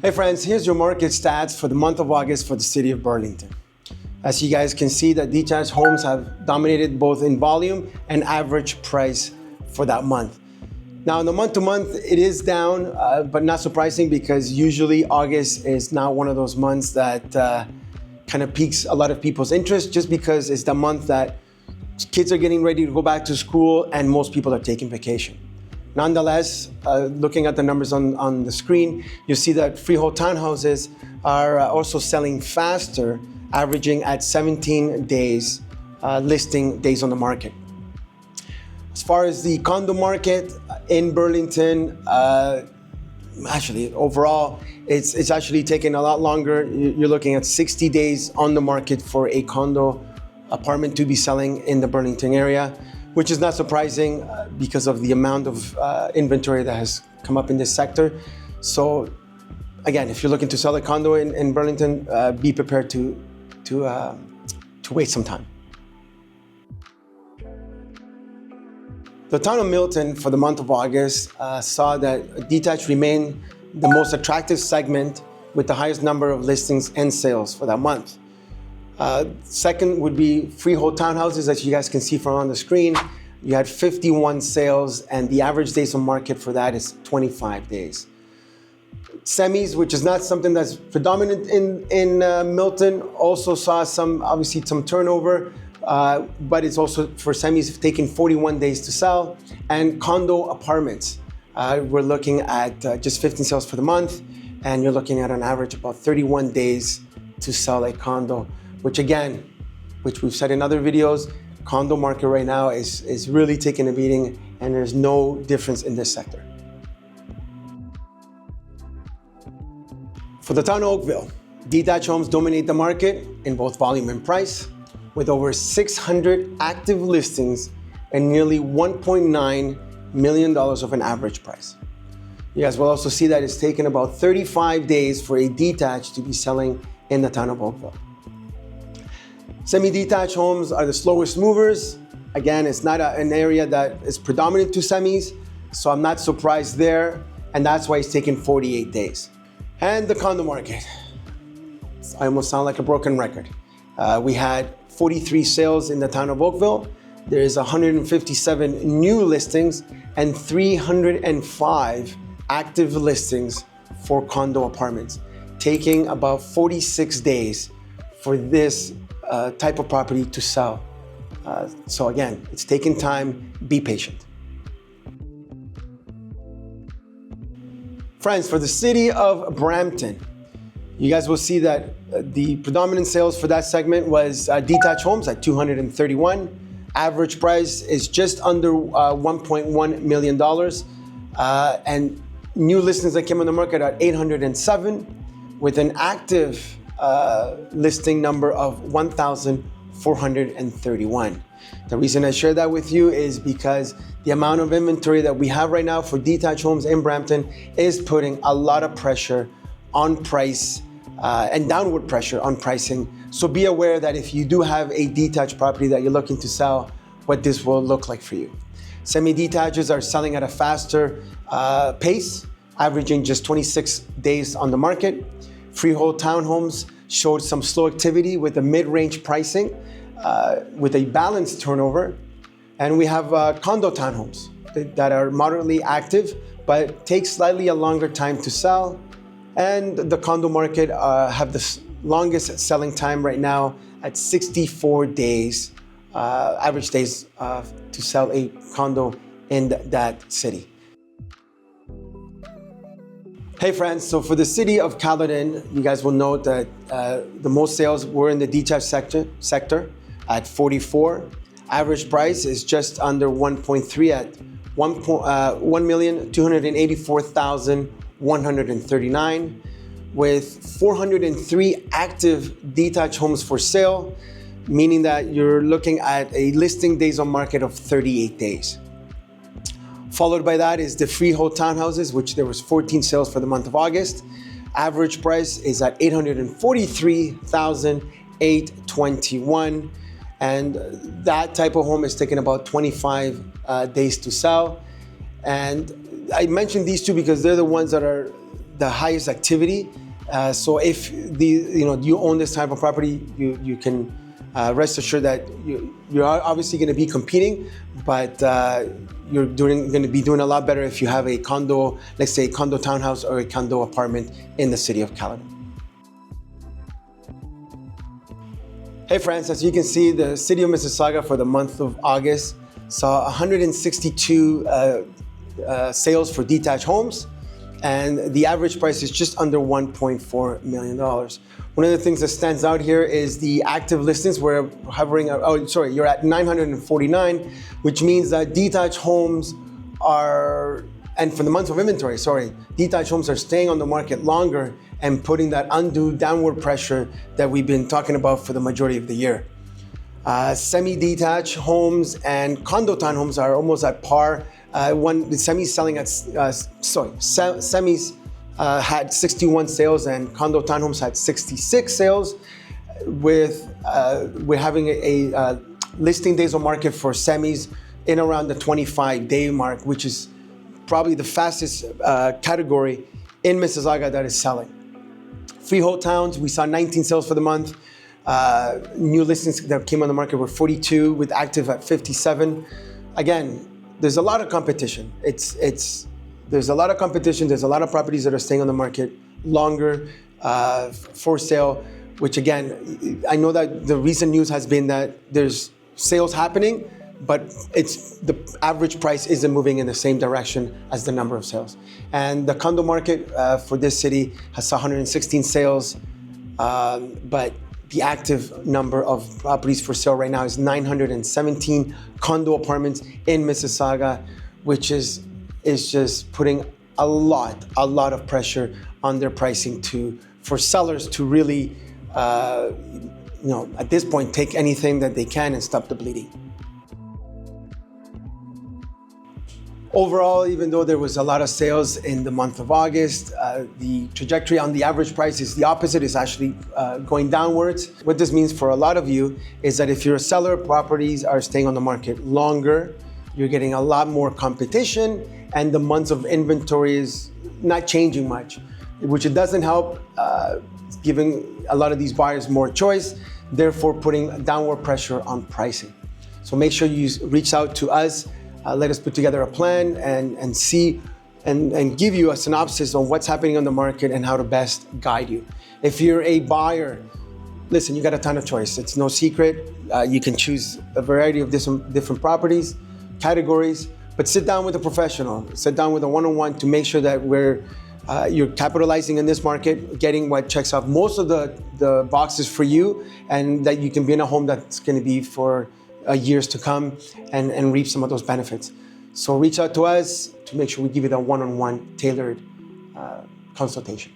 Hey friends, here's your market stats for the month of August for the city of Burlington. As you guys can see, that detached homes have dominated both in volume and average price for that month. Now in the month to month, it is down, but not surprising because usually August is now one of those months that kind of piques a lot of people's interest just because it's the month that kids are getting ready to go back to school and most people are taking vacation. Nonetheless, looking at the numbers on the screen, you see that freehold townhouses are also selling faster, averaging at 17 days listing days on the market. As far as the condo market in Burlington, actually overall, it's actually taking a lot longer. You're looking at 60 days on the market for a condo apartment to be selling in the Burlington area, which is not surprising because of the amount of inventory that has come up in this sector. So again, if you're looking to sell a condo in Burlington, be prepared to wait some time. The town of Milton for the month of August saw that detached remained the most attractive segment with the highest number of listings and sales for that month. Second would be freehold townhouses, as you guys can see from on the screen. You had 51 sales and the average days on market for that is 25 days. Semis, which is not something that's predominant in Milton, also saw obviously some turnover, but it's also for semis taking 41 days to sell. And condo apartments, we're looking at just 15 sales for the month, and you're looking at an average about 31 days to sell a condo, which we've said in other videos, condo market right now is really taking a beating and there's no difference in this sector. For the town of Oakville, detached homes dominate the market in both volume and price, with over 600 active listings and nearly $1.9 million of an average price. You guys will also see that it's taken about 35 days for a detached to be selling in the town of Oakville. Semi-detached homes are the slowest movers. Again, it's not an area that is predominant to semis, so I'm not surprised there, and that's why it's taken 48 days. And the condo market, I almost sound like a broken record. We had 43 sales in the town of Oakville. There is 157 new listings and 305 active listings for condo apartments, taking about 46 days for this type of property to sell. So again, it's taking time, be patient. Friends, for the city of Brampton, you guys will see that the predominant sales for that segment was detached homes at 231. Average price is just under $1.1 million. And new listings that came on the market at 807 with an active listing number of 1,431. The reason I share that with you is because the amount of inventory that we have right now for detached homes in Brampton is putting a lot of pressure on price and downward pressure on pricing. So be aware that if you do have a detached property that you're looking to sell, what this will look like for you. Semi-detaches are selling at a faster pace, averaging just 26 days on the market. Freehold townhomes showed some slow activity with a mid-range pricing with a balanced turnover. And we have condo townhomes that are moderately active, but take slightly a longer time to sell. And the condo market have the longest selling time right now at 64 days, average days to sell a condo in that city. Hey friends, so for the city of Caledon, you guys will note that the most sales were in the detached sector at 44. Average price is just under 1.3 at $1,284,139, with 403 active detached homes for sale, meaning that you're looking at a listing days on market of 38 days. Followed by that is the freehold townhouses, which there was 14 sales for the month of August. Average price is at $843,821. And that type of home is taking about 25 days to sell. And I mentioned these two because they're the ones that are the highest activity. So if you own this type of property, you can rest assured that you're obviously going to be competing, but you're going to be doing a lot better if you have a condo, let's say a condo townhouse or a condo apartment in the city of Caledon. Hey friends, as you can see, the city of Mississauga for the month of August saw 162 sales for detached homes, and the average price is just under $1.4 million. One of the things that stands out here is the active listings. We're hovering, you're at 949, which means that detached homes are, and for the month of inventory, detached homes are staying on the market longer and putting that undue downward pressure that we've been talking about for the majority of the year. Semi-detached homes and condo townhomes are almost at par. Semis had 61 sales and condo townhomes had 66 sales. We're having a listing days on market for semis in around the 25-day mark, which is probably the fastest category in Mississauga that is selling. Freehold towns, we saw 19 sales for the month. New listings that came on the market were 42, with active at 57. Again, there's a lot of competition. There's a lot of competition. There's a lot of properties that are staying on the market longer for sale, which again, I know that the recent news has been that there's sales happening, but the average price isn't moving in the same direction as the number of sales. And the condo market for this city has 116 sales, but the active number of properties for sale right now is 917 condo apartments in Mississauga, which is just putting a lot of pressure on their pricing for sellers to really, at this point, take anything that they can and stop the bleeding. Overall, even though there was a lot of sales in the month of August, the trajectory on the average price is the opposite. It's actually going downwards. What this means for a lot of you is that if you're a seller, properties are staying on the market longer, you're getting a lot more competition, and the months of inventory is not changing much, which it doesn't help giving a lot of these buyers more choice, therefore putting downward pressure on pricing. So make sure you reach out to us. Let us put together a plan and see and give you a synopsis on what's happening on the market and how to best guide you. If you're a buyer, listen, you got a ton of choice. It's no secret. You can choose a variety of different properties, categories, but sit down with a professional, sit down with a one-on-one to make sure that you're capitalizing in this market, getting what checks off most of the boxes for you, and that you can be in a home that's going to be for years to come and reap some of those benefits. So reach out to us to make sure we give you that one-on-one tailored consultation.